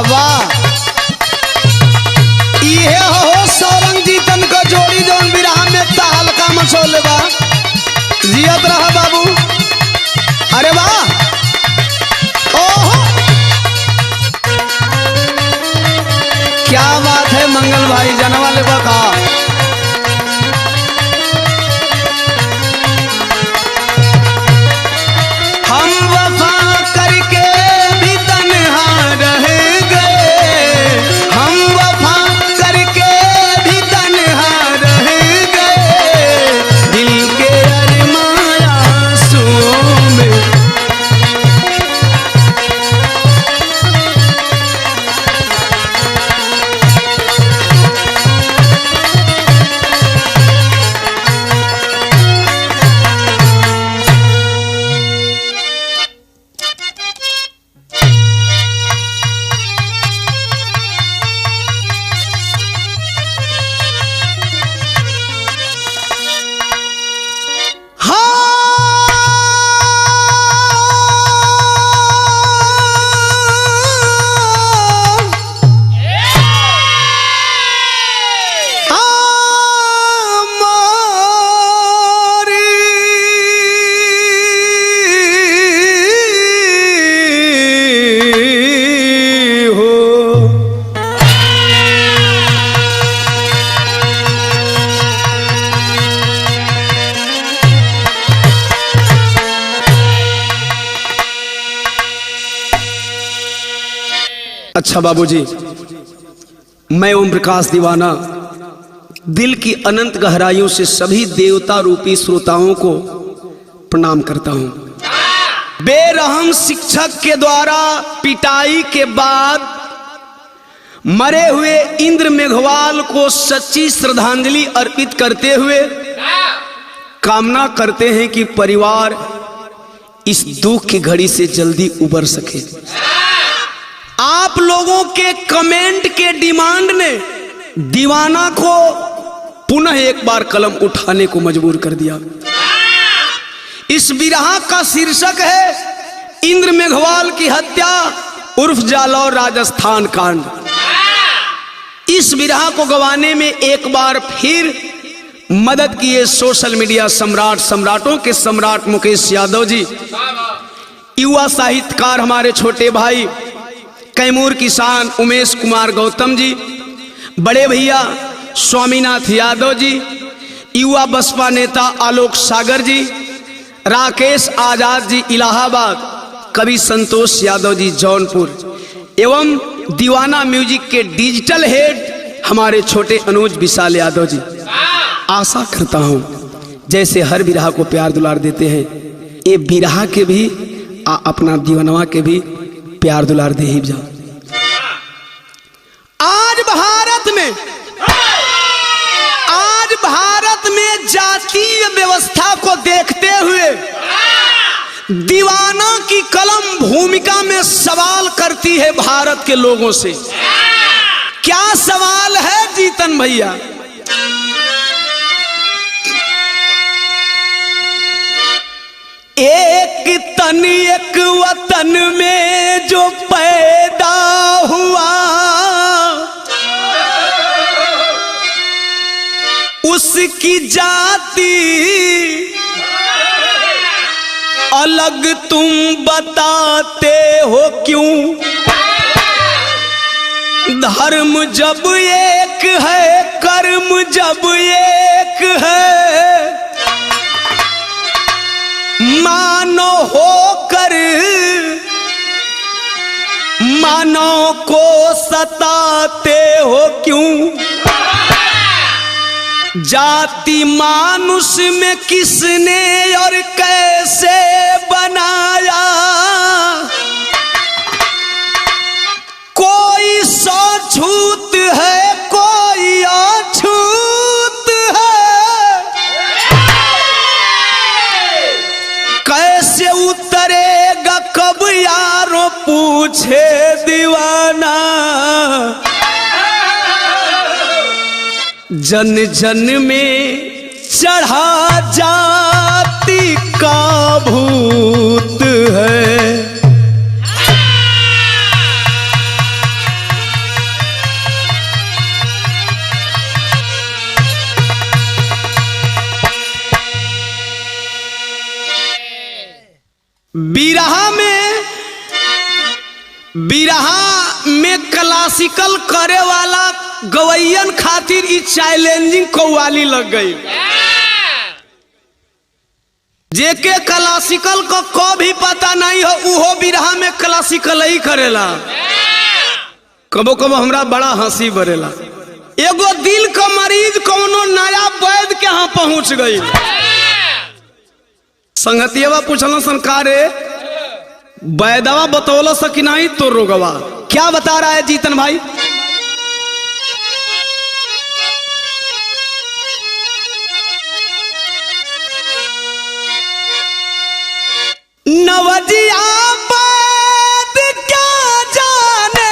वाह वाह, ये हो सौरंग जीतन को जोड़ी जौन बिरहा में तहलका मचोले बा। जियत रहा बाबू। अरे वाह, ओहो क्या बात है मंगल भाई जनवा ले बका। हम वफा करके भी तन्हा रह गए, हम वफा करके भी तन्हा रह गए, दिल के अरमान आंसुओं में। अच्छा बाबूजी, मैं ओम प्रकाश दीवाना दिल की अनंत गहराइयों से सभी देवता रूपी श्रोताओं को प्रणाम करता हूं। बेरहम शिक्षक के द्वारा पिटाई के बाद मरे हुए इंद्र मेघवाल को सच्ची श्रद्धांजलि अर्पित करते हुए कामना करते हैं कि परिवार इस दुख की घड़ी से जल्दी उबर सके। आप लोगों के कमेंट के डिमांड ने दीवाना को पुनः एक बार कलम उठाने को मजबूर कर दिया। इस बिरहा का शीर्षक है इंद्र मेघवाल की हत्या उर्फ जालौर राजस्थान कांड। इस बिरहा को गवाने में एक बार फिर मदद किए सोशल मीडिया सम्राटों के सम्राट मुकेश यादव जी, युवा साहित्यकार हमारे छोटे भाई कैमूर किसान उमेश कुमार गौतम जी, बड़े भैया स्वामीनाथ यादव जी, युवा बसपा नेता आलोक सागर जी, राकेश आजाद जी इलाहाबाद, कवि संतोष यादव जी जौनपुर एवं दीवाना म्यूजिक के डिजिटल हेड हमारे छोटे अनुज विशाल यादव जी। आशा करता हूं जैसे हर बिरहा को प्यार दुलार देते हैं, ये बिरहा के भी अपना दीवानवा के भी प्यार दुलार दे ही जाओ। आज भारत में जातीय व्यवस्था को देखते हुए दीवाना की कलम भूमिका में सवाल करती है भारत के लोगों से। क्या सवाल है जीतन भैया? एक तन एक वतन में जो पैदा हुआ, उसकी जाति अलग तुम बताते हो क्यों? धर्म जब एक है, कर्म जब एक है, मानो होकर मानव को सताते हो क्यों? जाति मानुष में किसने और कैसे बनाया? कोई सछूत है, कोई अछूत है, कैसे उतरेगा कब यारो पूछे दीवाना? जन जन में चढ़ा जाति का भूत है। बिरहा में क्लासिकल करे वाला गवैयन खातिर ई चैलेंजिंग कव्वाली लग गई। जेके क्लासिकल को भी पता नहीं हो उहो बिरहा में क्लासिकल ही करेला। कबो कबो हमरा बड़ा हंसी बरेला। एगो दिल का मरीज कोनो नया वैद्य के यहाँ पहुंच गई। संगतिया पूछल संकारे वैदवा बतौल सकी नहीं तो रोगवा क्या बता रहा है जीतन भाई। नवजिया वैद्य क्या जाने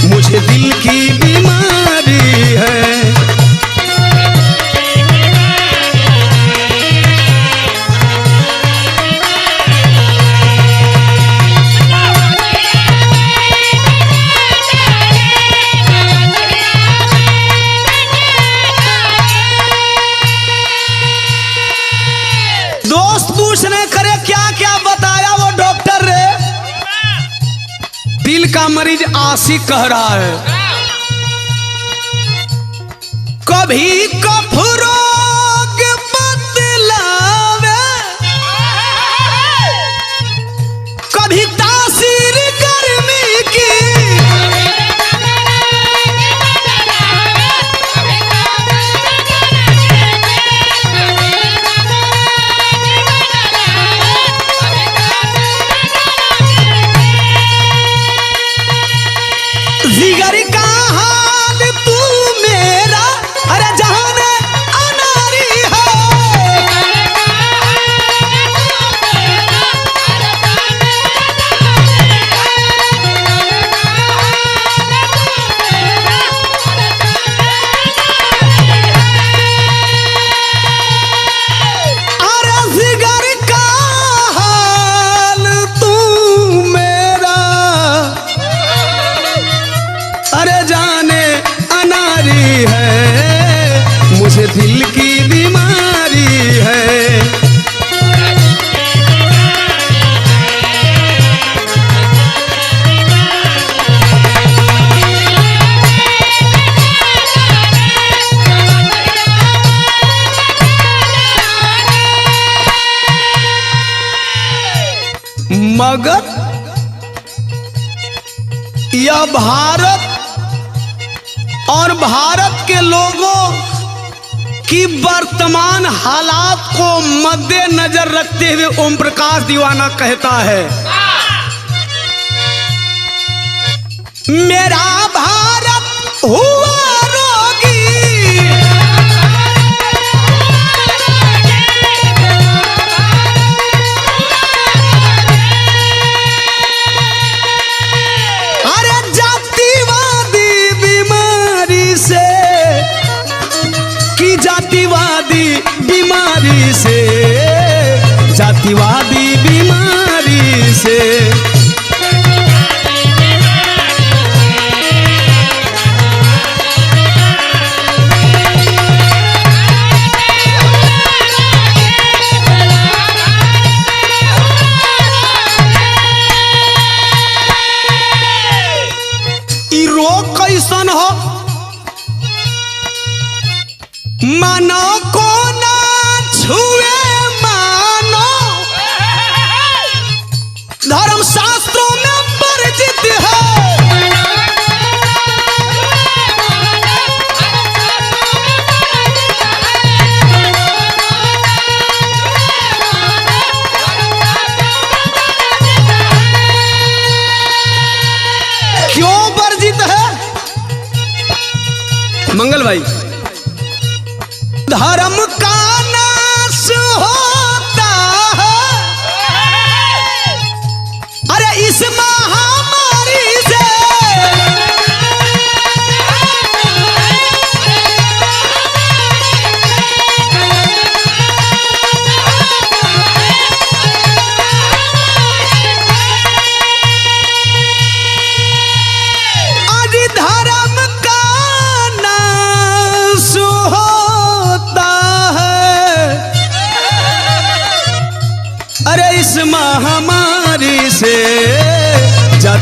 मुझे दिल की बीमारी है। दोस्त पूछने करे क्या क्या बताया वो डॉक्टर रे। दिल का मरीज आशिक कह रहा है कभी कफरोग बतलावे कभी तासीर गर्मी की जिगर का हाल तू मेरा अरे जहान अनारी है। अरे जिगर का हाल तू मेरा अरे जाने अनारी है मुझे दिल की बीमारी है। मगर यह भारत और भारत के लोगों की वर्तमान हालात को मद्देनजर रखते हुए ओम प्रकाश दीवाना कहता है मेरा भारत हुआ रोगी अरे जातिवादी बीमारी से की जातिवादी बीमारी से जातिवादी बीमारी से ई रोग कैसन हो मानो को ना छुए मानो धर्म शास्त्रों में वर्जित है। क्यों वर्जित है मंगल भाई। धर्म का नाश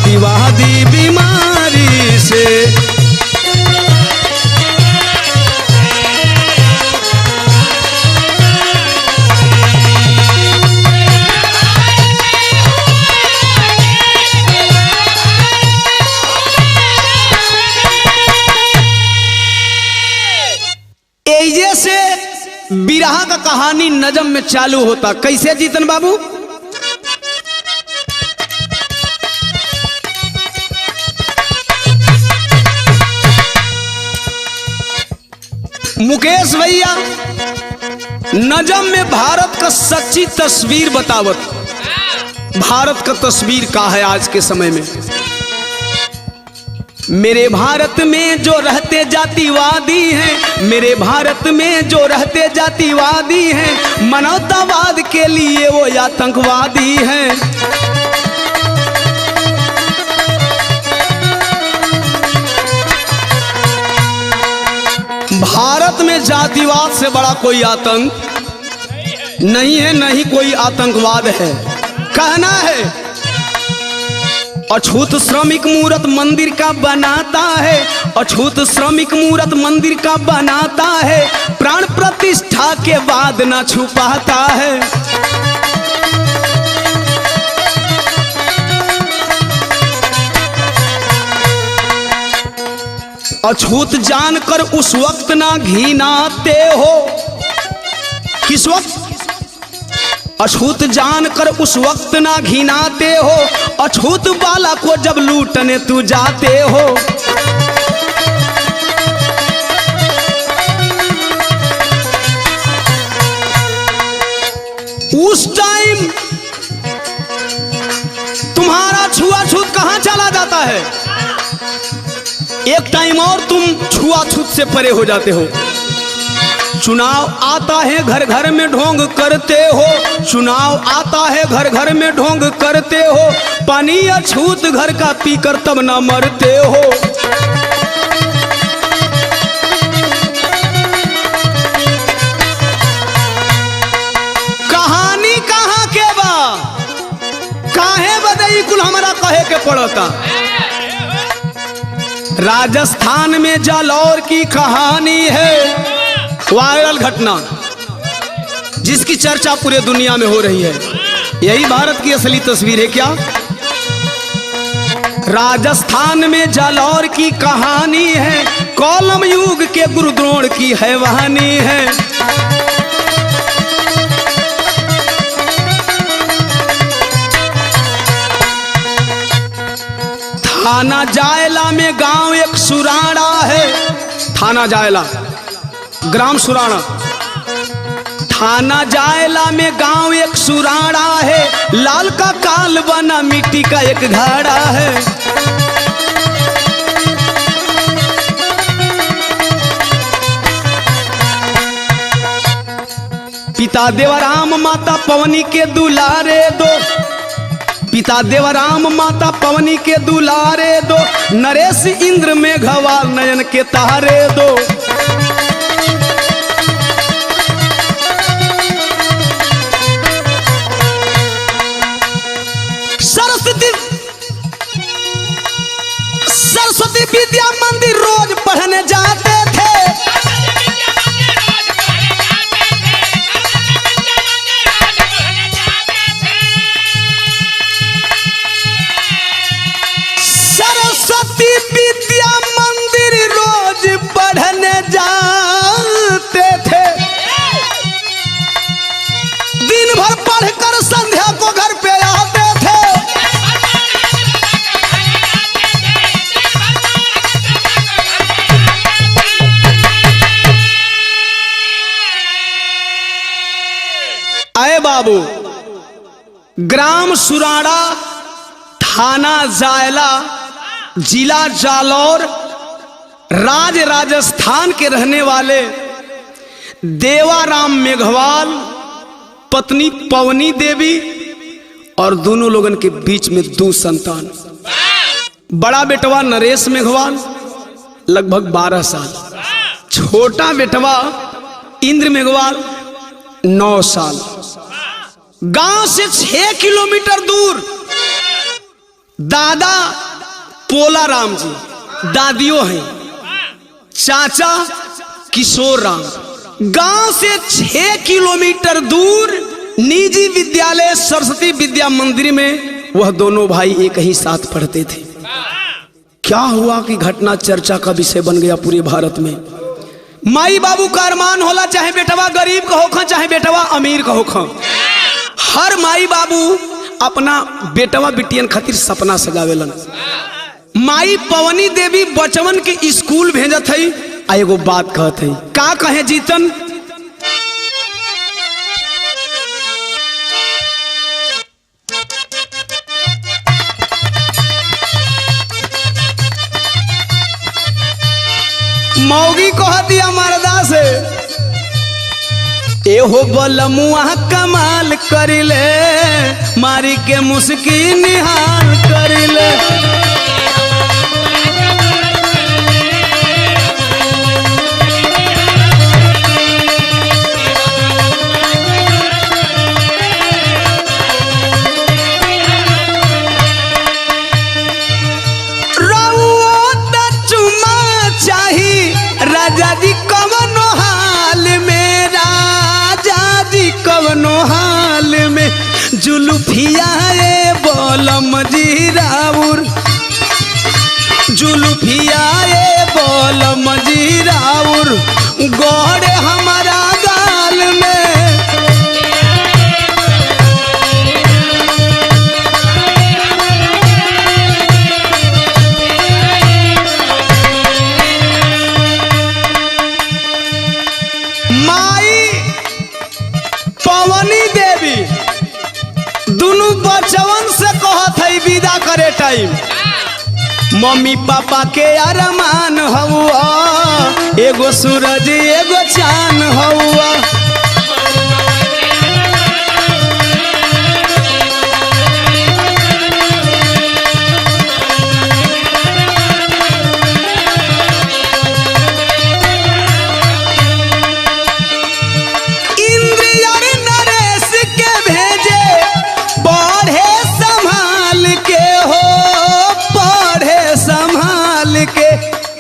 जातिवादी बीमारी से। एजे से बिरहा का कहानी नजम में चालू होता। कैसे जीतन बाबू? मुकेश भैया नजम में भारत का सच्ची तस्वीर बतावत। भारत का तस्वीर का है आज के समय में। मेरे भारत में जो रहते जातिवादी हैं, मेरे भारत में जो रहते जातिवादी हैं, मानवतावाद के लिए वो आतंकवादी हैं। भारत में जातिवाद से बड़ा कोई आतंक नहीं है, नहीं कोई आतंकवाद है। कहना है अछूत श्रमिक मूर्त मंदिर का बनाता है, अछूत श्रमिक मूर्त मंदिर का बनाता है, प्राण प्रतिष्ठा के बाद न छुपाता है। अछूत जानकर उस वक्त ना घिनाते हो। किस वक्त? अछूत जानकर उस वक्त ना घिनाते हो, अछूत वाला को जब लूटने तू जाते हो। उस टाइम तुम्हारा छुआछूत कहां चला जाता है? एक टाइम और तुम छुआछूत से परे हो जाते हो। चुनाव आता है घर घर में ढोंग करते हो, चुनाव आता है घर घर में ढोंग करते हो, पानी अछूत घर का पीकर तब ना मरते हो। कहानी कहाँ के बा? काहे बदई कुल हमारा कहे के पड़ता। राजस्थान में जालौर की कहानी है, वायरल घटना जिसकी चर्चा पूरे दुनिया में हो रही है। यही भारत की असली तस्वीर है क्या? राजस्थान में जालौर की कहानी है, कौलम युग के गुरु द्रोण की है वहानी है। थाना जायला में गांव एक सुराड़ा है, थाना जायला ग्राम सुराड़ा। थाना जायला में गांव एक सुराड़ा है, लाल का काल बना मिट्टी का एक घड़ा है। पिता देवराम माता पवनी के दुलारे दो, पिता देवराम माता पवनी के दुलारे दो, नरेश इंद्र मेघवाल नयन के तारे दो। सरस्वती विद्या मंदिर रोज पढ़ने जाते थे, सरस्वती विद्या मंदिर रोज पढ़ने जाते थे। दिन भर पढ़कर संध्या को घर पे आते थे। आए बाबू, ग्राम सुराड़ा, थाना जायला, जिला जालौर, राजस्थान के रहने वाले देवाराम मेघवाल, पत्नी पवनी देवी और दोनों लोगन के बीच में 2 संतान। बड़ा बेटवा नरेश मेघवाल लगभग 12 साल, छोटा बेटवा इंद्र मेघवाल 9 साल। गांव से 6 किलोमीटर दूर दादा पोला राम जी दादियों हैं, चाचा किशोर राम। गांव से 6 किलोमीटर दूर निजी विद्यालय सरस्वती विद्या मंदिर में वह दोनों भाई एक ही साथ पढ़ते थे। क्या हुआ कि घटना चर्चा का विषय बन गया पूरे भारत में। माई बाबू का अरमान होला, चाहे बेटवा गरीब का होखा चाहे बेटवा अमीर का होखा, हर माई बाबू अपना बेटवा बिटियन खातिर सपना सजावेलन। माई पवनी देवी बचवन के स्कूल भेजत है। एगो बात कहत है, का कहे जीतन, मौगी कह दिया मर्दा से, एहो बलमुआ कमाल करिले, मारी के मुस्की निहाल करिले। राजा जी कवनो हाल में, राजा जी कवनो हाल में, जुल्फिया ए बोलम जी राउर, जुल्फिया ए बोलम जी राउर, गोड़े हमारा गाल में। पवनी देवी दोनों बचवन से कहत है विदा करे टाइम, मम्मी पापा के अरमान हौआ, एगो सूरज एगो चांद हौआ।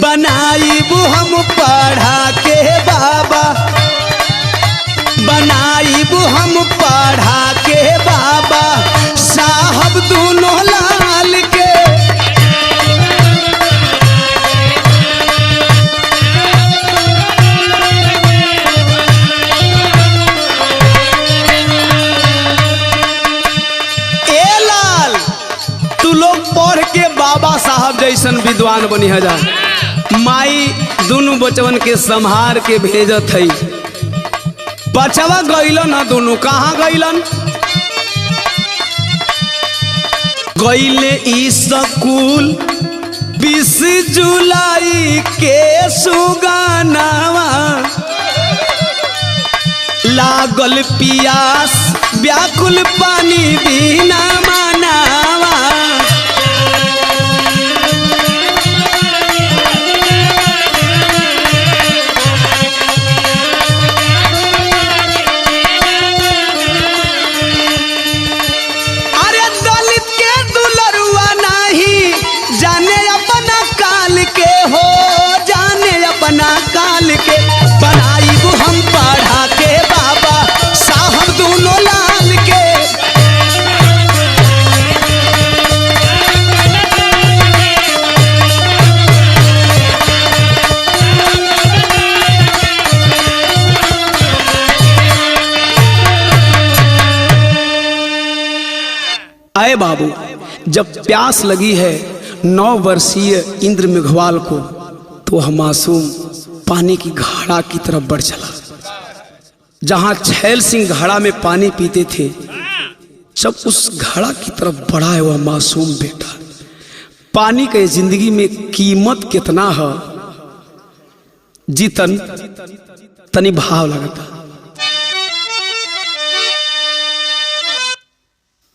बनाईबू हम पढ़ा के बाबा, बनाईबू हम पढ़ा के बाबा, साहब दोनों लाल के। ए लाल, तू लोग पढ़ के बाबा साहब जैसन विद्वान बनी जा। माई दोनों बचवन के संहार के भेजत है। बचवा गईलन है, दोनों कहाँ गईलन, गईले स्कूल 20 जुलाई के सुगानावा, लागल पियास व्याकुल पानी बिना मनावा। काल के बनाईबू हम पढ़ा के बाबा, साहब दोनों लाल के। आए बाबू, जब प्यास लगी है 9 वर्षीय इंद्र मेघवाल को, तो वह मासूम पानी की घड़ा की तरफ बढ़ चला। जहां छैल सिंह घड़ा में पानी पीते थे, जब उस घड़ा की तरफ बढ़ा है वह मासूम बेटा। पानी के जिंदगी में कीमत कितना है जीतन, तनी भाव लगता।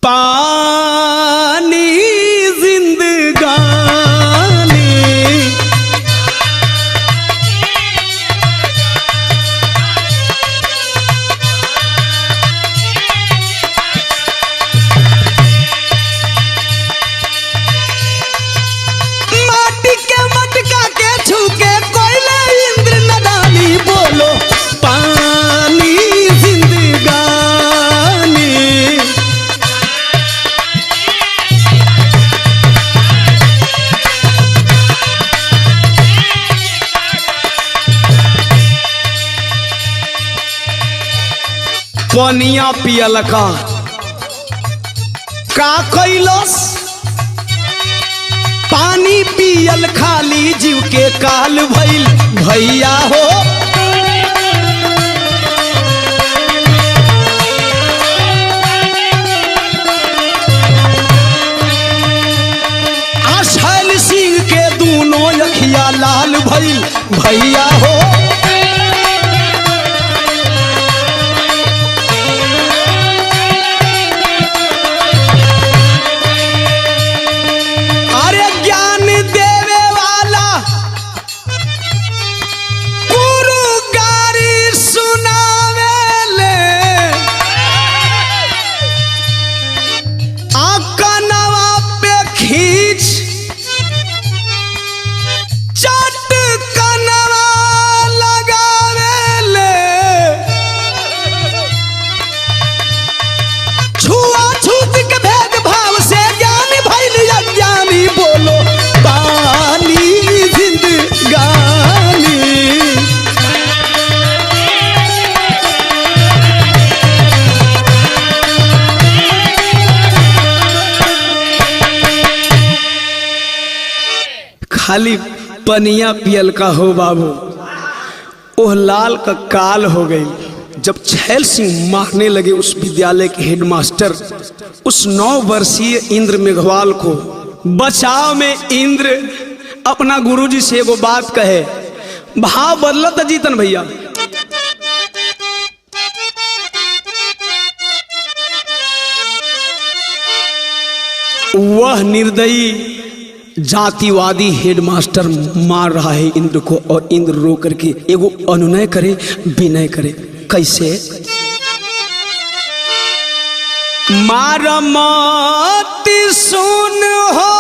पानी जिंदगानी, पनिया पियल का कैलस, पानी पियल खाली जीव के काल भइल भैया हो। आशैल सिंह के दूनों अखिया लाल भइल भैया हो। खाली पनिया पियल का हो बाबू, ओह लाल का काल हो गई। जब छैल सिंह मारने लगे उस विद्यालय के हेडमास्टर उस 9 वर्षीय इंद्र मेघवाल को, बचाव में इंद्र अपना गुरुजी से वो बात कहे, भाव बदला था जीतन भैया। वह निर्दयी जातिवादी हेडमास्टर मार रहा है इंद्र को, और इंद्र रो करके एगो अनुनय करे, विनय करे। कैसे? मार मत सुन हो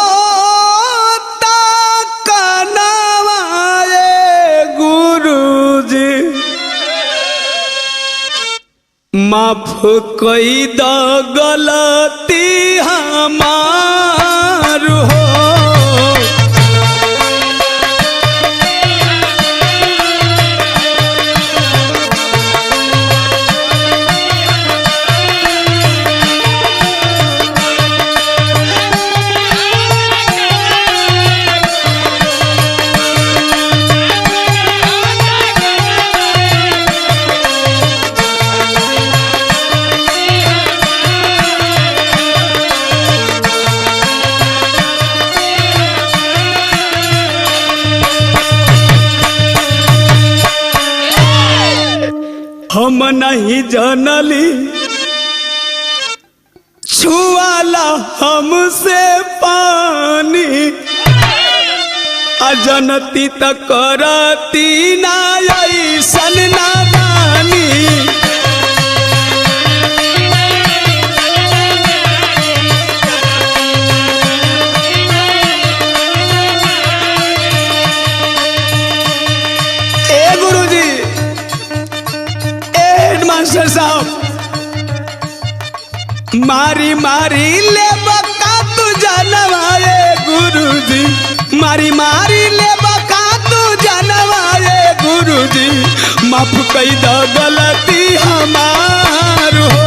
गुरुजी, माफ कई द गलती हमार हो। हम नहीं जानली छुआला हमसे पानी, अजनती तक करती ना ऐसन नादानी। साहब मारी मारी ले बका तू जानवाए गुरुजी, मारी मारी ले बका तू जानवाए गुरुजी, माफ कई द गलती हमार हो।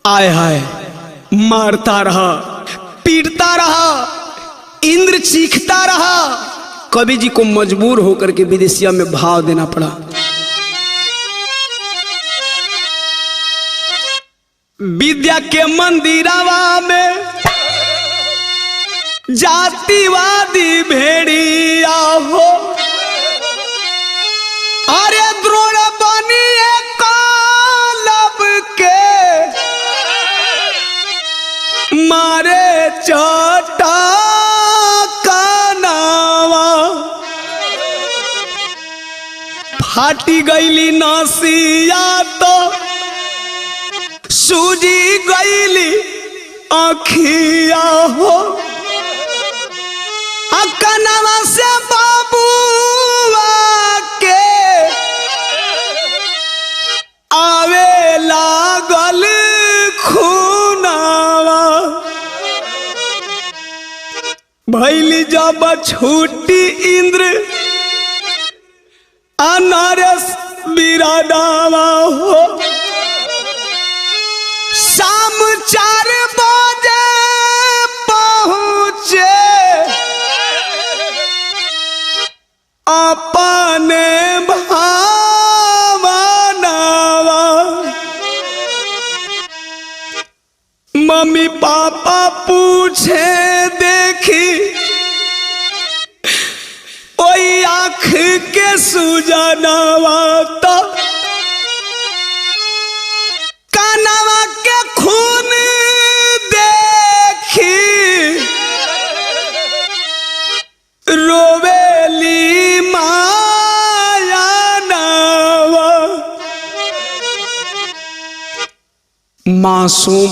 आय हाय, मारता रहा, पीटता रहा, इंद्र चीखता रहा। कवि जी को मजबूर होकर के विदेशिया में भाव देना पड़ा। विद्या के मंदिरावा में जातिवादी भेड़िया हो, अरे द्रोण बनी कालब के मारे चटा फाटी गईली नसिया तो सूजी गईली आँखिया हो अकनवा से बाबूआ के आवे लागल खूनावा भैली जब छूटी इंद्र अनरस बिरादावा हो शाम 4 बजे पहुँचे अपने भावनावा मम्मी पापा पूछे देखी ओई आँख के सुजनवा तो कानवा के खून देखी रोवेली माया नावा। मासूम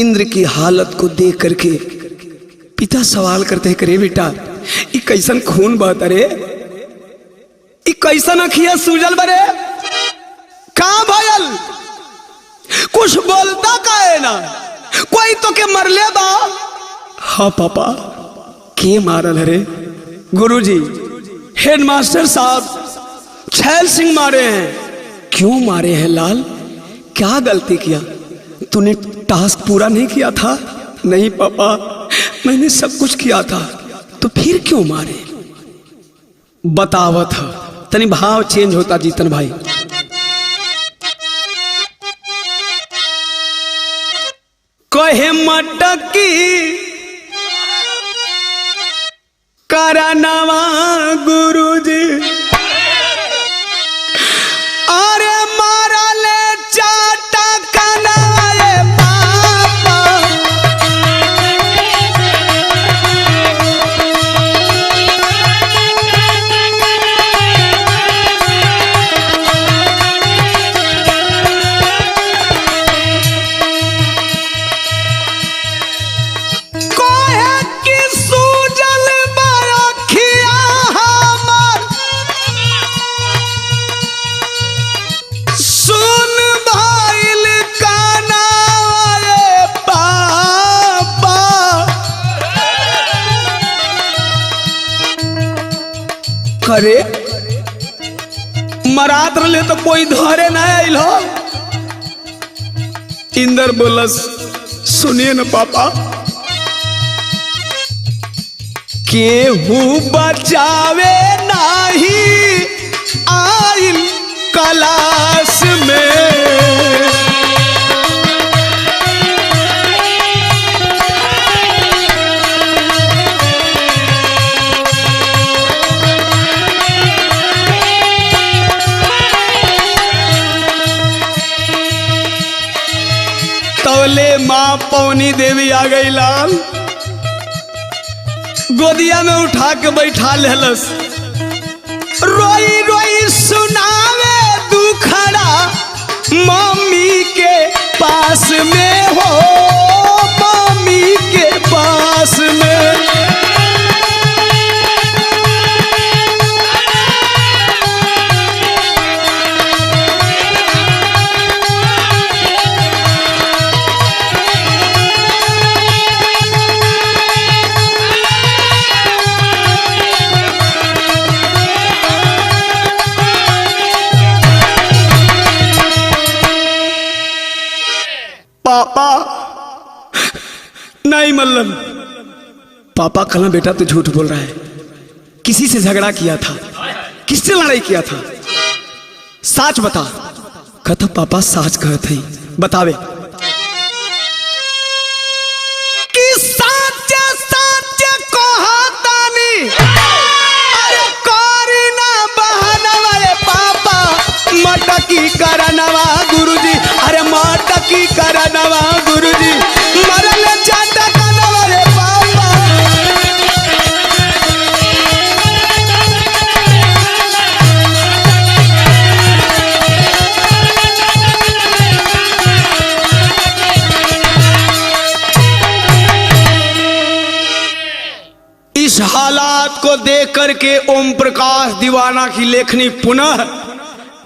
इंद्र की हालत को देख करके पिता सवाल करते हैं, करे बेटा ये कैसन खून बहता रे, ये कैसन अखिया सूजल बरे, कहां भयल, कुछ बोलता का है ना, कोई तो के मरले बा। हाँ पापा के मारल रे? गुरुजी हेडमास्टर साहब छैल सिंह मारे हैं। क्यों मारे हैं लाल, क्या गलती किया तूने? टास्क पूरा नहीं किया था? नहीं पापा मैंने सब कुछ किया था, तो फिर क्यों मारे? बतावत है तनी भाव चेंज होता जीतन भाई। कहे मटकी करनवा गुरुजी अरे मारले चाटा कनवा ये पापा करे मरात रहे तो कोई धरे न आइल हो। इंद्र बोलस सुनिए न पापा, केहू बचावे नहीं आइल कलाश में, तौले माँ पौनी देवी आ गई लाल, गोदिया में उठा के बैठा लेलस, रोई रोई सुनावे दुखड़ा मम्मी के पास में हो, मम्मी के पास में। पापा नहीं मल्लम, पापा कहना बेटा तू झूठ बोल रहा है, किसी से झगड़ा किया था, किससे लड़ाई किया था, सच बता। कहता पापा सच कहते ही बतावे कि सच सच कहतानी, अरे करी ना बहनवा रे पापा, मटकी करनवा गुरुजी, अरे मटकी करनवा गुरुजी, मरल चाटा करनवा रे पापा। को देख करके ओम प्रकाश दीवाना की लेखनी पुनः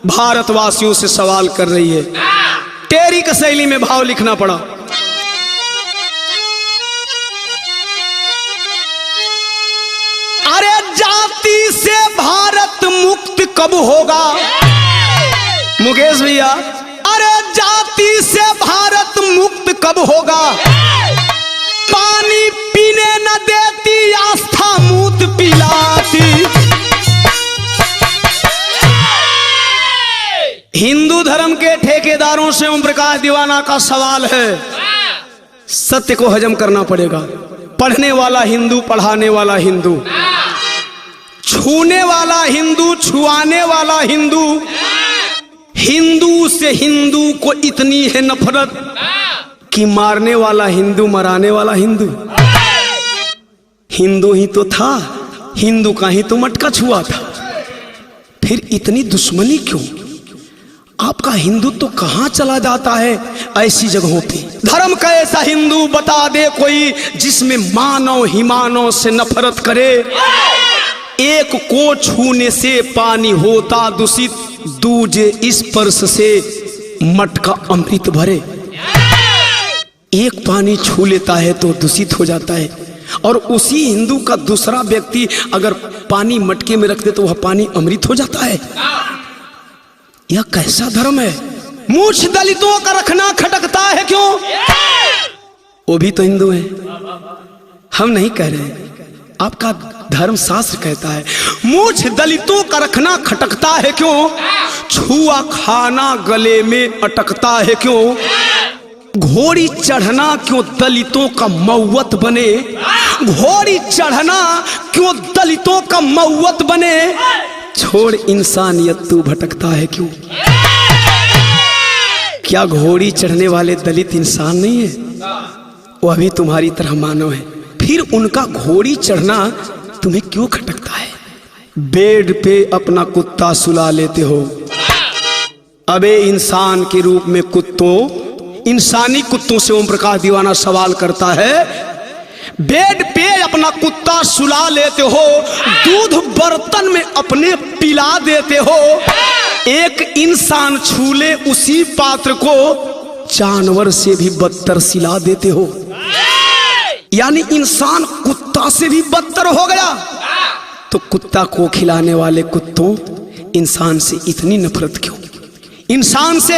भारतवासियों से सवाल कर रही है। टेरी की शैली में भाव लिखना पड़ा। अरे जाति से भारत मुक्त कब होगा मुकेश भैया? अरे जाति से भारत मुक्त कब होगा? पानी पीने न देती आस्था मूत पिलाती। हिंदू धर्म के ठेकेदारों से ओम प्रकाश दीवाना का सवाल है। सत्य को हजम करना पड़ेगा। पढ़ने वाला हिंदू, पढ़ाने वाला हिंदू, छूने वाला हिंदू, छुआने वाला हिंदू। हिंदू से हिंदू को इतनी है नफरत कि मारने वाला हिंदू, मराने वाला हिंदू। हिंदू ही तो था, हिंदू का ही तो मटका छुआ था, फिर इतनी दुश्मनी क्यों? आपका हिंदू तो कहां चला जाता है ऐसी जगहों पे? धर्म का ऐसा हिंदू बता दे कोई जिसमें मानव ही मानव से नफरत करे। एक को छूने से पानी होता दूषित, दूजे स्पर्श से मटका अमृत भरे। एक पानी छू लेता है तो दूषित हो जाता है, और उसी हिंदू का दूसरा व्यक्ति अगर पानी मटके में रख दे तो वह पानी अमृत हो जाता है। यह कैसा धर्म है? मूछ दलितों का रखना खटकता है क्यों? वो भी तो हिंदू है, हम नहीं कह रहे हैं। आपका धर्म शास्त्र कहता है मूछ दलितों का रखना खटकता है क्यों? छुआ खाना गले में अटकता है क्यों? घोड़ी चढ़ना क्यों दलितों का मौत बने? घोड़ी चढ़ना क्यों दलितों का मौत बने? छोड़ इंसानियत तू भटकता है क्यों? क्या घोड़ी चढ़ने वाले दलित इंसान नहीं है? वो अभी तुम्हारी तरह मानव है, फिर उनका घोड़ी चढ़ना तुम्हें क्यों खटकता है? बेड पे अपना कुत्ता सुला लेते हो। अबे इंसान के रूप में कुत्तों, इंसानी कुत्तों से ओम प्रकाश दीवाना सवाल करता है। बेड पे अपना कुत्ता सुला लेते हो, दूध बर्तन में अपने पिला देते हो। एक इंसान छूले उसी पात्र को जानवर से भी बदतर सिला देते हो। यानी इंसान कुत्ता से भी बदतर हो गया। तो कुत्ता को खिलाने वाले कुत्तों, इंसान से इतनी नफरत क्यों? इंसान से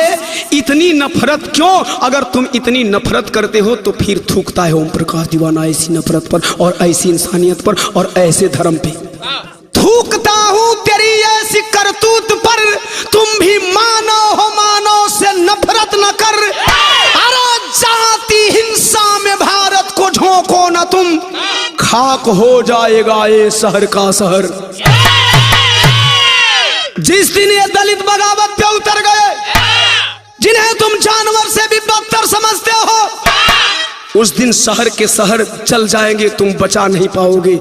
इतनी नफरत क्यों? अगर तुम इतनी नफरत करते हो तो फिर थूकता है ओम प्रकाश दीवाना ऐसी नफरत पर और ऐसी इंसानियत पर और ऐसे धर्म पे। थूकता हूं तेरी ऐसी करतूत पर, तुम भी मानो हो, मानो से नफरत न कर। अरे जाति हिंसा में भारत को झोंको न तुम, खाक हो जाएगा ये शहर का शहर। जिस दिन ये दलित बगावत पे उतर गए, जिन्हें तुम जानवर से भी बदतर समझते हो, उस दिन शहर के शहर चल जाएंगे। तुम बचा नहीं पाओगे,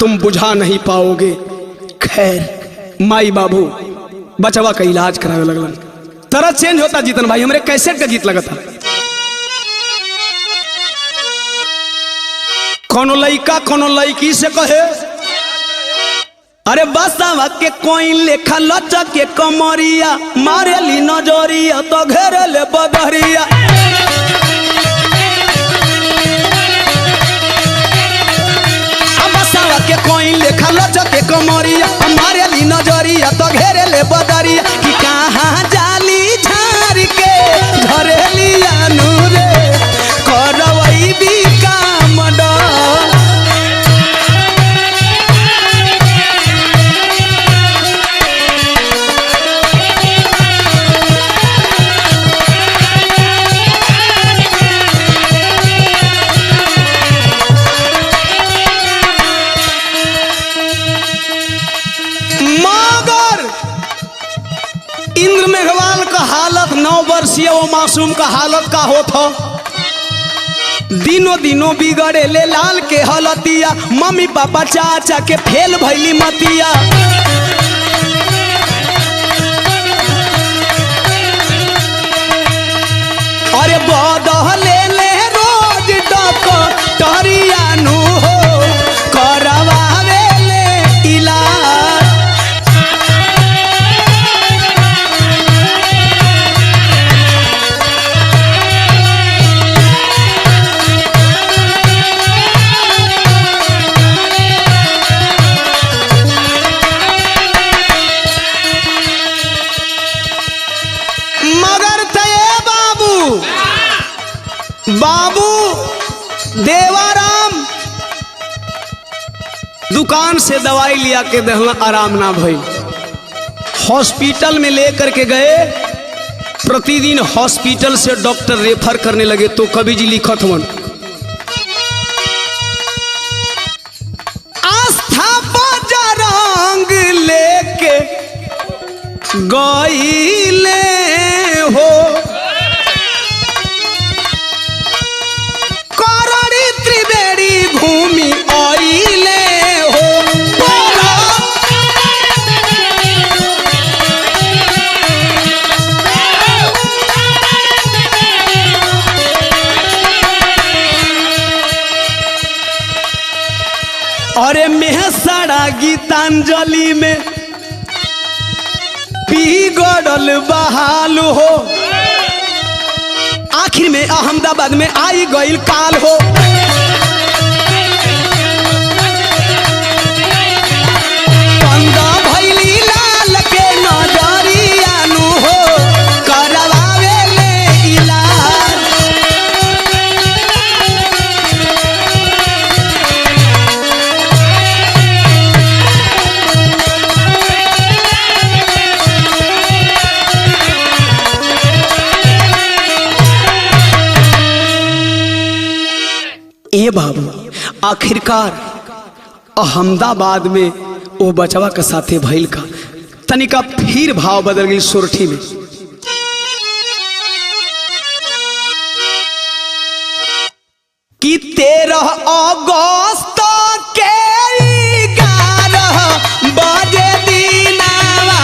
तुम बुझा नहीं पाओगे। खैर माई बाबू बचवा का इलाज करावे लगलन। तरह चेंज होता जीतन भाई, हमारे कैसेट का गीत लगा था। कोनो लइका कोनो लइकी से कहे, अरे बसावा के कोई लेखा लचा के कमरिया, मारे ली नजरिया तो घेरे ले बदरिया। बसावा के कोई लेखा लचा के कमरिया, मारे ली नजरिया तो घेरे ले बदरिया। कि कहाँ जाली झार के झरेली अनुरे, करवई भी काम डा। इंद्र मेघवाल का हालत 9 वर्षीय वो मासूम का हालत का होता। दिनों दिनों बिगड़े ले लाल के हलतिया, मम्मी पापा चाचा के फेल भैली मतिया। अरे बदले ले रोज डॉक्टरिया नु हो, करवावे ले मगर तये बाबू बाबू देवाराम दुकान से दवाई लिया के दहला, आराम ना भई। हॉस्पिटल में लेकर के गए, प्रतिदिन हॉस्पिटल से डॉक्टर रेफर करने लगे। तो कवि जी लिखत हवन, आस्था बजरंग लेके गईले हो, करणी त्रिवेणी घूमी आइले हो। अरे मेहसारा गीतांजलि में बिगड़ल बहाल हो, आखिर में अहमदाबाद में आई गईल काल हो। कंदा भैली लाल के नजरिया नु हो, करवावे ले इलाज। ए बाबू आखिरकार अहमदाबाद में वो बचवा के साथे भइल का, तनिका फिर भाव बदल गई सोरठी में। कि 13 अगस्त के 11 बजे दिनावा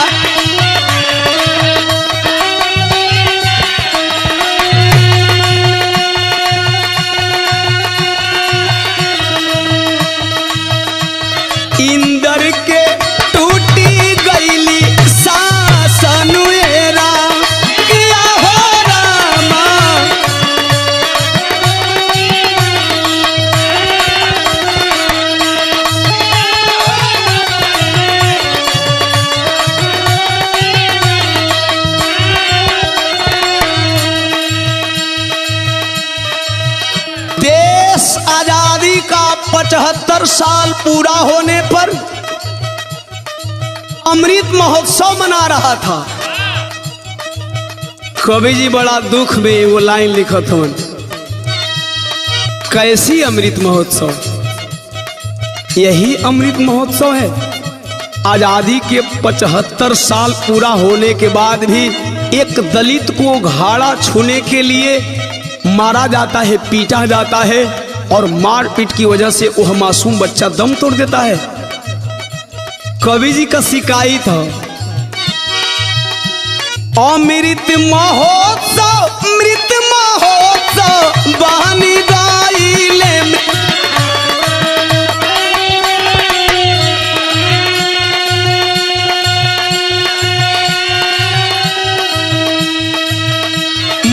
इंदर के टूटी गईली सासनुएरा, किया हो रामा। देश आजादी का 75 साल पूरा होने पर अमृत महोत्सव मना रहा था। कवि जी बड़ा दुख में वो लाइन लिखत हवन, कैसी अमृत महोत्सव, यही अमृत महोत्सव है। आजादी के 75 साल पूरा होने के बाद भी एक दलित को घाड़ा छूने के लिए मारा जाता है, पीटा जाता है, और मारपीट की वजह से वह मासूम बच्चा दम तोड़ देता है। कवि जी का शिकायत है, अमृत महोत्सव मृत महोत्सव बहनी गाइले में।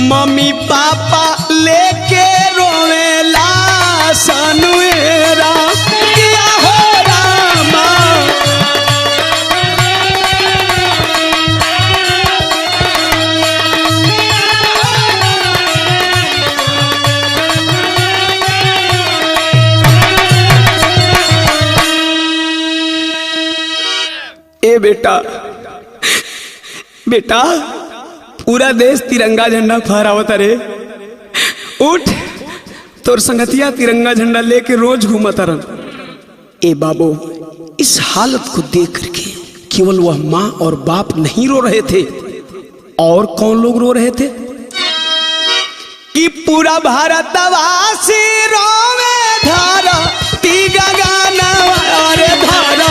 मम्मी पापा लेके रोवेला सनुएरा, किया हो रामा। ए बेटा बेटा, पूरा देश तिरंगा झंडा फहरावता रे, उठ, तोर संगतिया तिरंगा झंडा लेके रोज घूमता रन। ए बाबू, इस हालत को देख करके केवल वह माँ और बाप नहीं रो रहे थे, और कौन लोग रो रहे थे कि पूरा भारतवासी रोवे धारा तीगा गाना अरे धारा।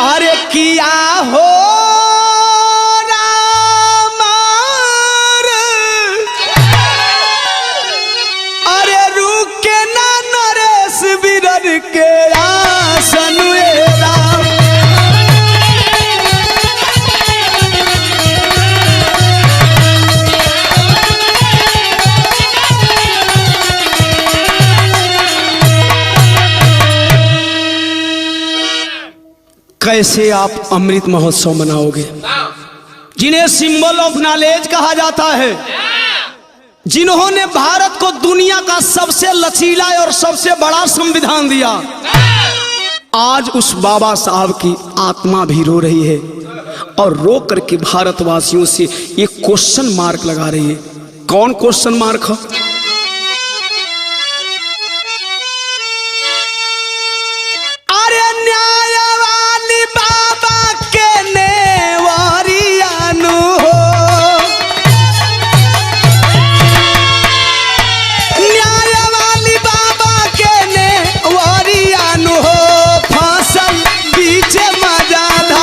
अरे किया हो के आसनुएरा। कैसे आप अमृत महोत्सव मनाओगे, जिन्हें सिंबल ऑफ नॉलेज कहा जाता है, जिन्होंने भारत को दुनिया का सबसे लचीला और सबसे बड़ा संविधान दिया। आज उस बाबा साहब की आत्मा भी रो रही है और रो करके भारतवासियों से एक क्वेश्चन मार्क लगा रही है। कौन क्वेश्चन मार्क है? अरे न्यायवाली बाबा के नेवारियानु हो, न्यायवाली बाबा के नेवारियानु हो, फसल बीच मजाधा।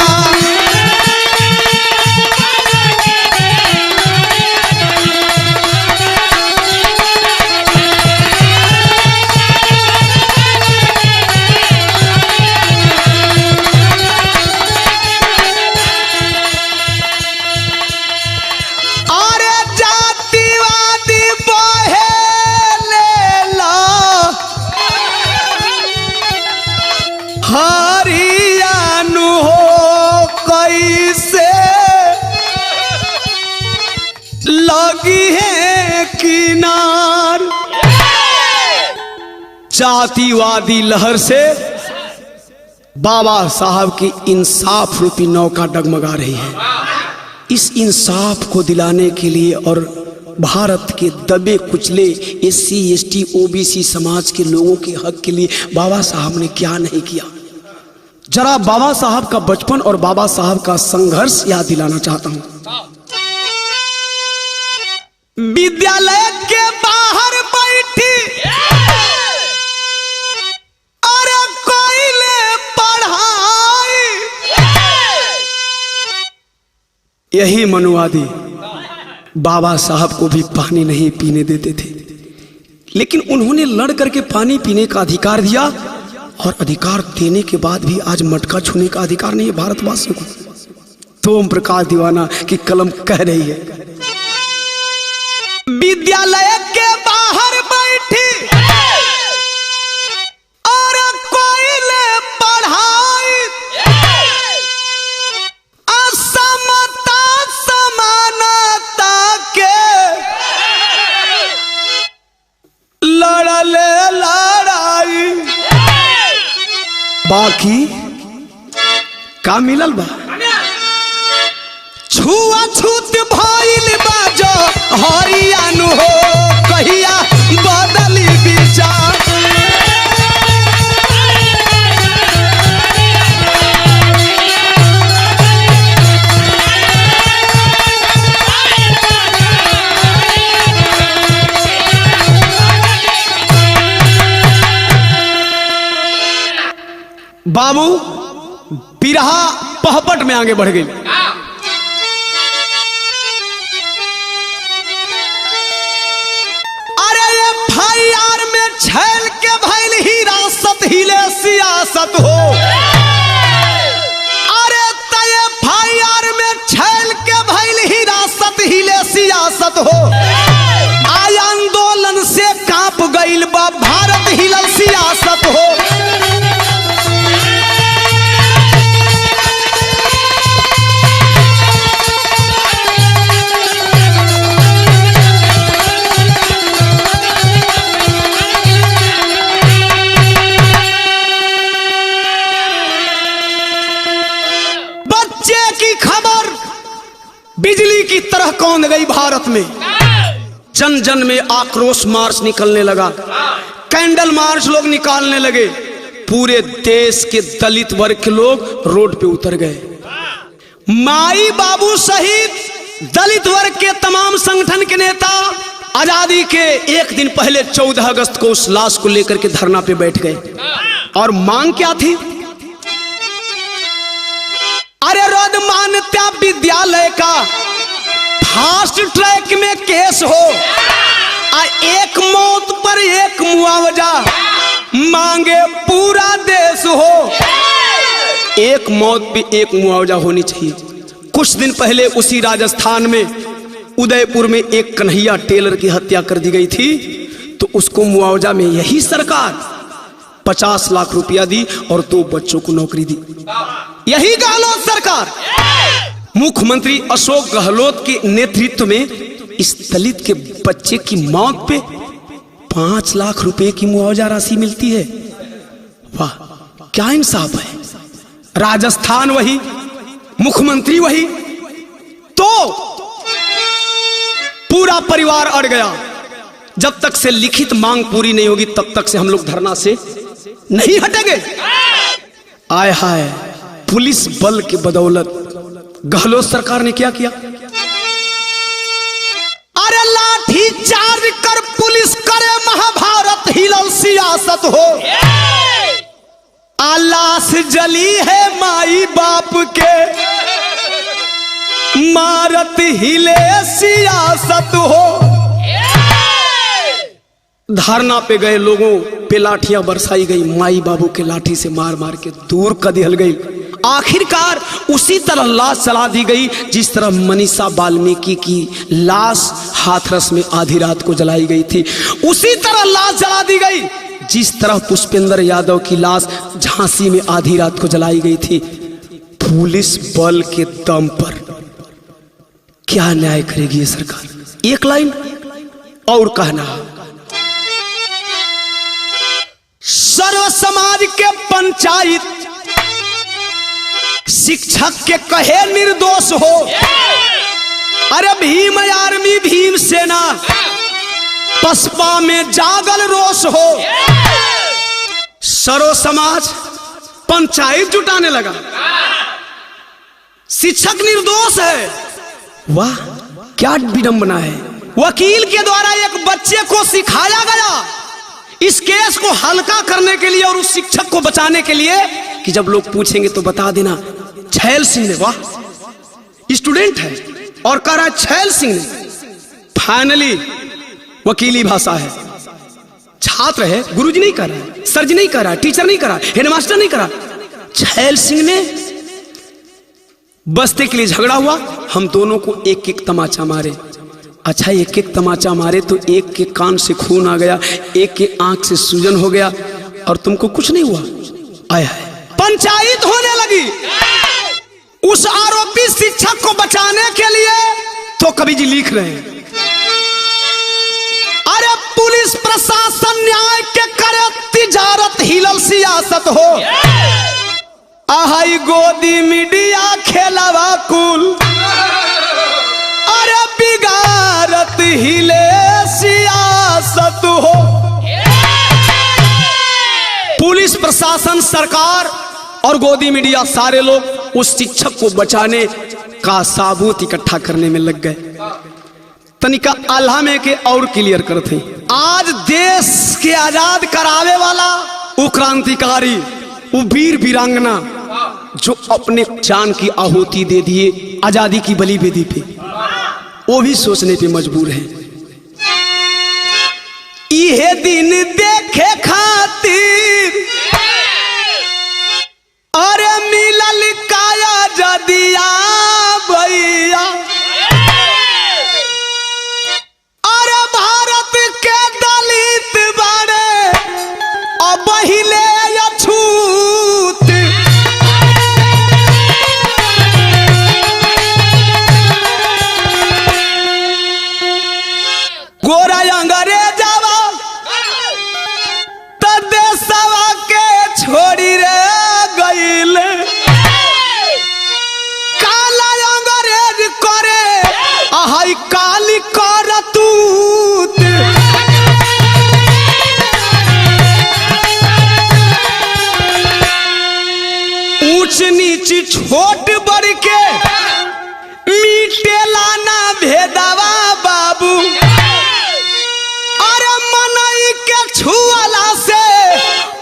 हरियाणु हो कैसे लगी है किनार, जातिवादी लहर से बाबा साहब की इंसाफ रूपी नौका डगमगा रही है। इस इंसाफ को दिलाने के लिए और भारत के दबे कुचले SC ST OBC समाज के लोगों के हक के लिए बाबा साहब ने क्या नहीं किया। जरा बाबा साहब का बचपन और बाबा साहब का संघर्ष याद दिलाना चाहता हूं। विद्यालय के बाहर बैठी और कोयले पढ़ाई, यही मनुवादी बाबा साहब को भी पानी नहीं पीने देते थे, लेकिन उन्होंने लड़ करके पानी पीने का अधिकार दिया। और अधिकार देने के बाद भी आज मटका छूने का अधिकार नहीं है भारतवासियों को। तो ओम प्रकाश दीवाना की कलम कह रही है, विद्यालय के बाहर बैठी और कोयले पढ़ाई, असमता समानता के लड़ले लड़ाई, बाकी का मिलल बा? छुआछूत भइल बा जो हरियाणु हो, कहिया बदली विचार। बाबू बिरहा पहपट में आगे बढ़ गई। अरे FIR में छैल के भइल हिरासत हिले सियासत हो, अरे FIR में छैल के भइल हिरासत हिले सियासत हो, आय आंदोलन से कांप गइल बा भारत हिलल सियासत हो। बिजली की तरह कौंध गई भारत में, जन जन में आक्रोश मार्च निकलने लगा, कैंडल मार्च लोग निकालने लगे। पूरे देश के दलित वर्ग के लोग रोड पे उतर गए। माई बाबू सहित दलित वर्ग के तमाम संगठन के नेता आजादी के एक दिन पहले 14 अगस्त को उस लाश को लेकर के धरना पे बैठ गए। और मांग क्या थी? अरे रोड मान्यता विद्यालय का फास्ट ट्रैक में केस हो, एक मौत पर एक मुआवजा मांगे पूरा देश हो। एक मौत पे एक मुआवजा होनी चाहिए। कुछ दिन पहले उसी राजस्थान में उदयपुर में एक कन्हैया टेलर की हत्या कर दी गई थी, तो उसको मुआवजा में यही सरकार 50 लाख रुपया दी और 2 बच्चों को नौकरी दी। यही गहलोत सरकार मुख्यमंत्री अशोक गहलोत के नेतृत्व में इस दलित के बच्चे की मौत पे 5 लाख रुपए की मुआवजा राशि मिलती है। वाह, क्या इंसाफ है। राजस्थान वही, मुख्यमंत्री वही, तो पूरा परिवार अड़ गया। जब तक से लिखित मांग पूरी नहीं होगी तब तक से हम लोग धरना से नहीं हटेंगे। आय हाय, पुलिस बल के बदौलत गहलोत सरकार ने क्या किया? अरे लाठी चार्ज कर पुलिस करे महाभारत, हिलल सियासत हो। लाश जली है माई बाप के, मारत हिले सियासत हो। धरना पे गए लोगों पे लाठियां बरसाई गई, माई बाबू के लाठी से मार मार के दूर कर दिहल गई। आखिरकार उसी तरह लाश जला दी गई जिस तरह मनीषा वाल्मीकि की लाश हाथरस में आधी रात को जलाई गई थी। उसी तरह लाश जला दी गई जिस तरह पुष्पेंद्र यादव की लाश झांसी में आधी रात को जलाई गई थी। पुलिस बल के दम पर क्या न्याय करेगी ये सरकार? एक लाइन और कहना, सर्व समाज के पंचायत शिक्षक के कहे निर्दोष हो। अरे भीम आर्मी भीम सेना पसपा में जागल रोष हो। सर्व समाज पंचायत जुटाने लगा, शिक्षक निर्दोष है। वाह, क्या विडंबना है। वकील के द्वारा एक बच्चे को सिखाया गया इस केस को हल्का करने के लिए और उस शिक्षक को बचाने के लिए कि जब लोग पूछेंगे तो बता देना छैल सिंह ने, वाह स्टूडेंट है और कह रहा है छैल सिंह ने। फाइनली वकीली भाषा है, छात्र है, गुरुजी नहीं कर रहा है, सर जी नहीं कर रहा है, टीचर नहीं कर रहा है, हेडमास्टर नहीं कर रहा, छैल सिंह ने। बस्ते के लिए झगड़ा हुआ, हम दोनों को एक एक तमाचा मारे। अच्छा, एक एक तमाचा मारे तो एक के कान से खून आ गया, एक के आंख से सूजन हो गया और तुमको कुछ नहीं हुआ। आया पंचायत होने लगी उस आरोपी शिक्षक को बचाने के लिए। तो कवि जी लिख रहे हैं, अरे पुलिस प्रशासन न्याय के करे तिजारत, हिलल सियासत हो। आहाई गोदी मीडिया खेलावा कुल, अरे बिगारत हिले सियासत हो। पुलिस प्रशासन, सरकार और गोदी मीडिया सारे लोग उस शिक्षक को बचाने का साबूत इकट्ठा करने में लग गए। तनिका आल्हा में के और क्लियर करते, आज देश के आजाद करावे वाला वो क्रांतिकारी, वो वीर वीरांगना जो अपने जान की आहुति दे दिए आजादी की बलि वेदी पे, वो भी सोचने पे मजबूर है। यह दिन देखे खातिर अरे मिलल काया जदिया भैया, अरे भारत के दलित बड़े अब हिले अछूत। गोरा अंग्रेजवा त देशवा के छोड़ी रे गईल, काला अंग्रेज करे आहाई काली करतूत। ऊंच नीच छोट बड़ के मीटेला ना भेदवा बाबू, अरे मनई के छुअला से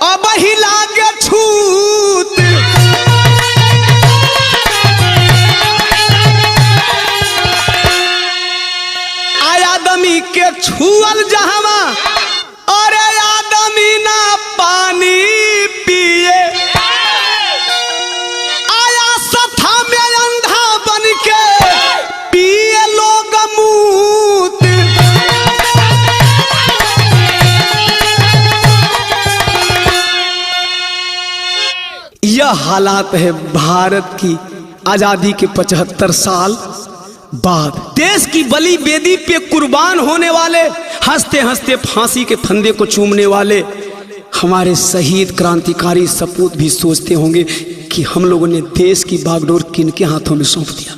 अब ही लागे छूत। आदमी के छुअल जहवा, अरे आदमी ना पानी पिए, आया सथा में अंधा बन के पिए लोग मूत। हालात है भारत की आजादी के 75 साल बाद। देश की बलि बेदी पे कुर्बान होने वाले, हंसते हंसते फांसी के फंदे को चूमने वाले हमारे शहीद क्रांतिकारी सपूत भी सोचते होंगे कि हम लोगों ने देश की बागडोर किनके हाथों में सौंप दिया।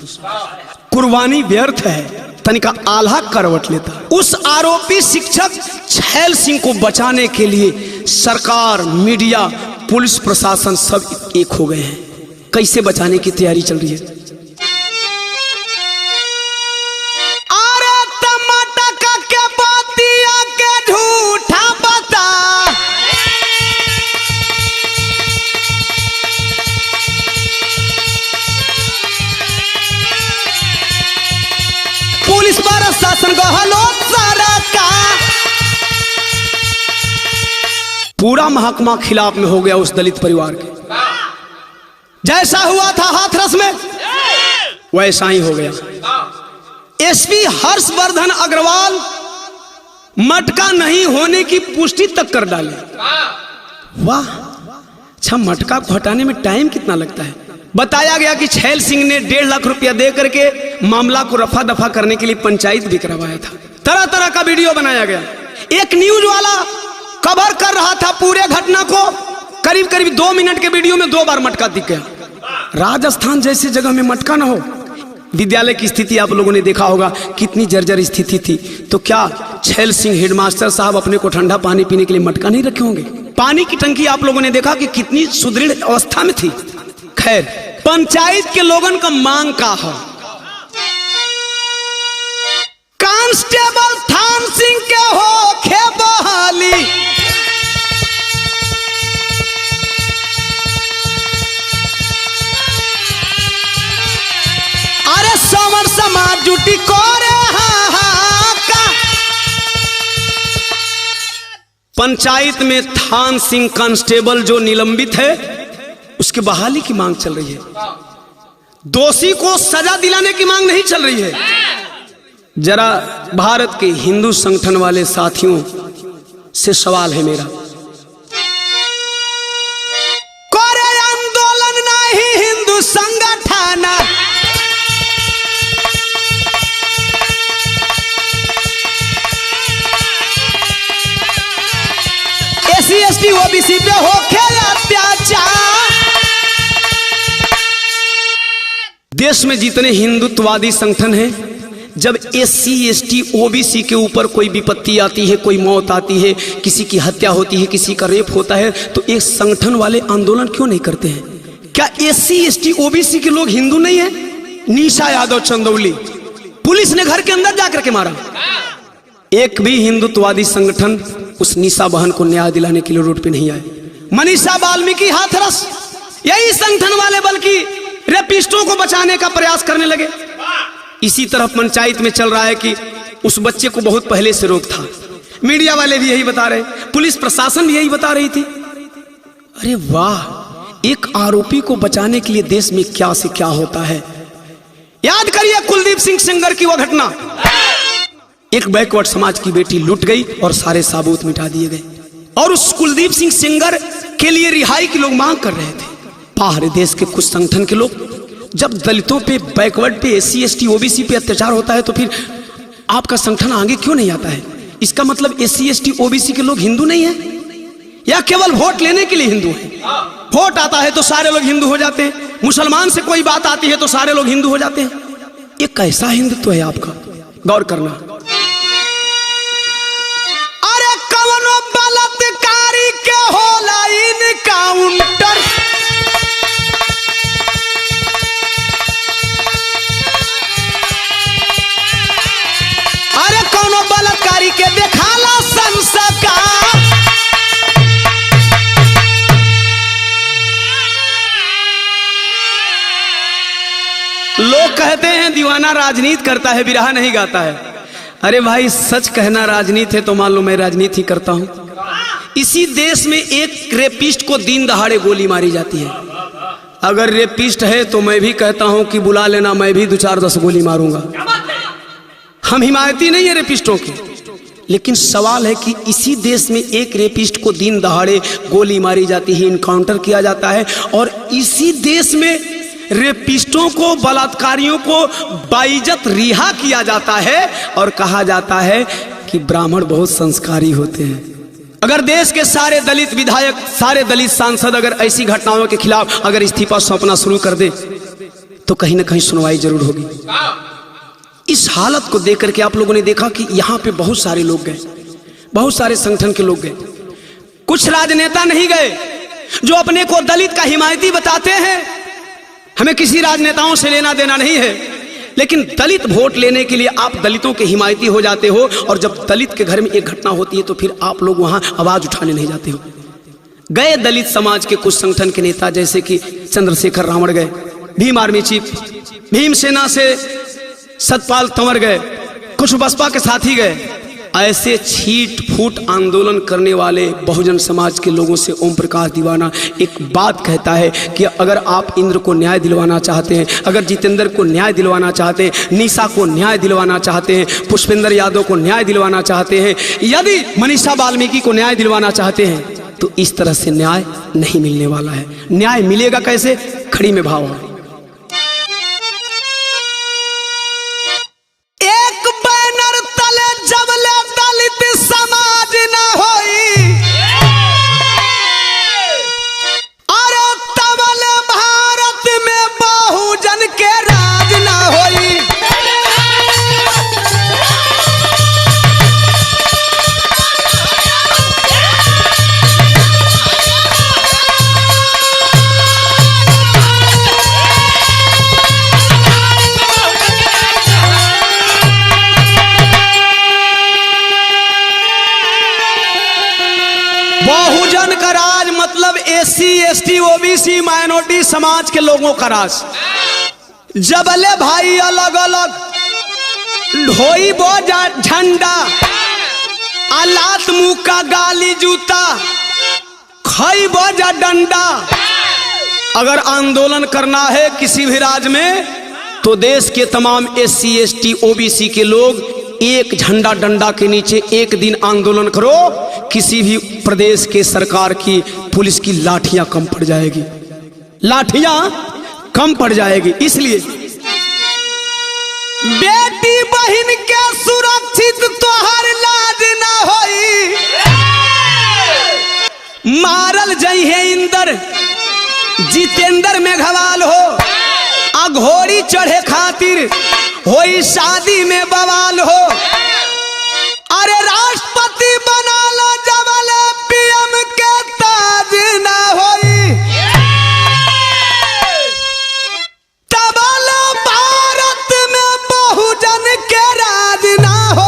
कुर्बानी व्यर्थ है, तनिका आल्हा करवट लेता। उस आरोपी शिक्षक छैल सिंह को बचाने के लिए सरकार, मीडिया, पुलिस प्रशासन सब एक हो गए हैं। कैसे बचाने की तैयारी चल रही है? अरे टमाटर के बातिया के झूठा बता, पुलिस प्रशासन को हलो सरकार, पूरा महकमा खिलाफ में हो गया उस दलित परिवार के। जैसा हुआ था हाथरस में वैसा ही हो गया। एसपी हर्षवर्धन अग्रवाल मटका नहीं होने की पुष्टि तक कर डाले। वाह, अच्छा, मटका को हटाने में टाइम कितना लगता है? बताया गया कि छैल सिंह ने 1.5 लाख रुपया दे करके मामला को रफा दफा करने के लिए पंचायत भी करवाया था। तरह तरह का वीडियो बनाया गया। एक न्यूज वाला कवर कर रहा था पूरे घटना को, करीब करीब 2 मिनट के वीडियो में 2 बार मटका दिख गया। राजस्थान जैसी जगह में मटका ना हो। विद्यालय की स्थिति आप लोगों ने देखा होगा, कितनी जर्जर स्थिति थी। तो क्या छैल सिंह हेडमास्टर साहब अपने को ठंडा पानी पीने के लिए मटका नहीं रखे होंगे? पानी की टंकी आप लोगों ने देखा कि कितनी सुदृढ़ अवस्था में थी। खैर, पंचायत के लोगों का मांग का है, कांस्टेबल थान सिंह के हो खे बहाली, अरे समर समाज जुटी को रे का। पंचायत में थान सिंह कांस्टेबल जो निलंबित है उसकी बहाली की मांग चल रही है। दोषी को सजा दिलाने की मांग नहीं चल रही है। जरा भारत के हिंदू संगठन वाले साथियों से सवाल है मेरा, कोरे आंदोलन नहीं हिंदू संगठन, एससी एसटी ओबीसी पे हो खेला अत्याचार। देश में जितने हिंदुत्ववादी संगठन हैं, जब एससी एसटी ओबीसी के ऊपर कोई विपत्ति आती है, कोई मौत आती है, किसी की हत्या होती है, किसी का रेप होता है, तो एक संगठन वाले आंदोलन क्यों नहीं करते हैं? क्या एससी एसटी ओबीसी के लोग हिंदू नहीं है? निशा यादव चंदौली, पुलिस ने घर के अंदर जाकर के मारा। एक भी हिंदुत्ववादी संगठन उस निशा बहन को न्याय दिलाने के लिए रोड पे नहीं आए। मनीषा वाल्मीकि हाथरस, यही संगठन वाले बल्कि रेपिस्टों को बचाने का प्रयास करने लगे। इसी तरह पंचायत में चल रहा है कि उस बच्चे को बहुत पहले से रोक था। मीडिया वाले भी यही बता रहे, पुलिस प्रशासन भी यही बता रही थी। अरे वाह, एक आरोपी को बचाने के लिए देश में क्या से क्या होता है। याद करिए कुलदीप सिंह सेंगर की वह घटना। एक बैकवर्ड समाज की बेटी लुट गई और सारे सबूत मिटा दिए गए, और उस कुलदीप सिंह सेंगर के लिए रिहाई की लोग मांग कर रहे थे। बाहर देश के कुछ संगठन के लोग, जब दलितों पे, बैकवर्ड पे, एससी एसटी ओबीसी पे अत्याचार होता है तो फिर आपका संगठन आगे क्यों नहीं आता है? इसका मतलब एससी एसटी ओबीसी के लोग हिंदू नहीं है, या केवल वोट लेने के लिए हिंदू है? वोट आता है तो सारे लोग हिंदू हो जाते हैं, मुसलमान से कोई बात आती है तो सारे लोग हिंदू हो जाते हैं। ये कैसा हिंदुत्व है आपका? गौर करना। अरे कवनो बलात्कारी के होला इनकाउंटर, अरे कौनो बलात्कारी के देखाला संस्कार। लोग कहते हैं दीवाना राजनीति करता है, बिरहा नहीं गाता है। अरे भाई, सच कहना राजनीति है तो मान लो मैं राजनीति ही करता हूं। इसी देश में एक रेपिस्ट को दिन दहाड़े गोली मारी जाती है। अगर रेपिस्ट है तो मैं भी कहता हूं कि बुला लेना, मैं भी 2-4-10 गोली मारूंगा। हम हिमायती नहीं है रेपिस्टों के, लेकिन सवाल है कि इसी देश में एक रेपिस्ट को दिन दहाड़े गोली मारी जाती है, इनकाउंटर किया जाता है, और इसी देश में रेपिस्टों को, बलात्कारियों को बाइज्जत रिहा किया जाता है और कहा जाता है कि ब्राह्मण बहुत संस्कारी होते हैं। अगर देश के सारे दलित विधायक, सारे दलित सांसद अगर ऐसी घटनाओं के खिलाफ अगर इस्तीफा सौंपना शुरू कर दे तो कहीं ना कहीं सुनवाई जरूर होगी। इस हालत को देख करके आप लोगों ने देखा कि यहाँ पे बहुत सारे लोग गए, बहुत सारे संगठन के लोग गए, कुछ राजनेता नहीं गए जो अपने को दलित का हिमायती बताते हैं। हमें किसी राजनेताओं से लेना देना नहीं है, लेकिन दलित वोट लेने के लिए आप दलितों के हिमायती हो जाते हो, और जब दलित के घर में एक घटना होती है तो फिर आप लोग वहां आवाज उठाने नहीं जाते हो। गए दलित समाज के कुछ संगठन के नेता, जैसे कि चंद्रशेखर रावण गए, भीम आर्मी चीफ, भीमसेना से सतपाल तंवर गए, कुछ बसपा के साथी गए। ऐसे छीट फूट आंदोलन करने वाले बहुजन समाज के लोगों से ओम प्रकाश दीवाना एक बात कहता है कि अगर आप इंद्र को न्याय दिलवाना चाहते हैं, अगर जितेंद्र को न्याय दिलवाना चाहते हैं, निशा को न्याय दिलवाना चाहते हैं, पुष्पेंद्र यादव को न्याय दिलवाना चाहते हैं, यदि मनीषा वाल्मीकि को न्याय दिलवाना चाहते हैं, तो इस तरह से न्याय नहीं मिलने वाला है। न्याय मिलेगा कैसे? खड़ी में भाव। समाज न होई अरे तबल भारत में बहुजन के राज न होई। बहुजन का राज मतलब एससी एसटी ओबीसी माइनॉरिटी समाज के लोगों का राज। जबले भाई अलग अलग ढोई बो झंडा, आलात मुका गाली जूता, खई बो जा डंडा। अगर आंदोलन करना है किसी भी राज्य में तो देश के तमाम एससी एसटी ओबीसी के लोग एक झंडा डंडा के नीचे एक दिन आंदोलन करो, किसी भी प्रदेश के सरकार की पुलिस की लाठियां कम पड़ जाएगी, लाठियां कम पड़ जाएगी। इसलिए बेटी बहन के सुरक्षित तोहर लाज ना होई, मारल जई है इंदर जितेंद्र मेघवाल हो, अघोरी चढ़े खातिर होई शादी में बवाल हो। अरे राष्ट्रपति बना लो जबल पीएम के ताज ना होई, तबल भारत में बहुजन के राज ना हो।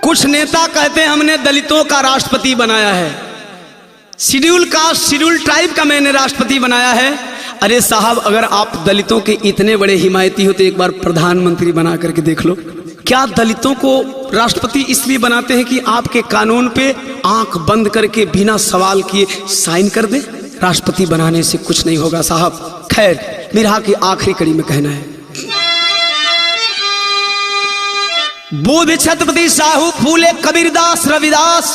कुछ नेता कहते हैं हमने दलितों का राष्ट्रपति बनाया है, शेड्यूल कास्ट शेड्यूल ट्राइब का मैंने राष्ट्रपति बनाया है। अरे साहब, अगर आप दलितों के इतने बड़े हिमायती हो तो एक बार प्रधानमंत्री बना करके देख लो। क्या दलितों को राष्ट्रपति इसलिए बनाते हैं कि आपके कानून पे आंख बंद करके बिना सवाल किए साइन कर दे? राष्ट्रपति बनाने से कुछ नहीं होगा साहब। खैर, मेरा की आखिरी कड़ी में कहना है, बुद्ध छत्रपति साहू फूले कबीरदास रविदास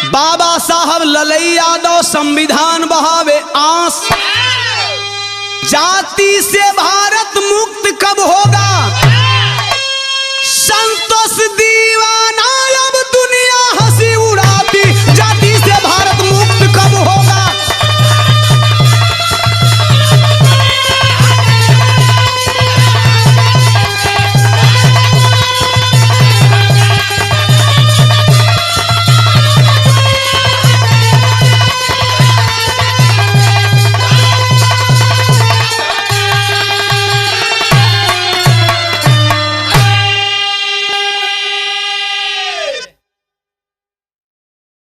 बाबा साहब ललई यादव संविधान बहावे आस। जाति से भारत मुक्त कब होगा, संतोष दीवाना अब दुनिया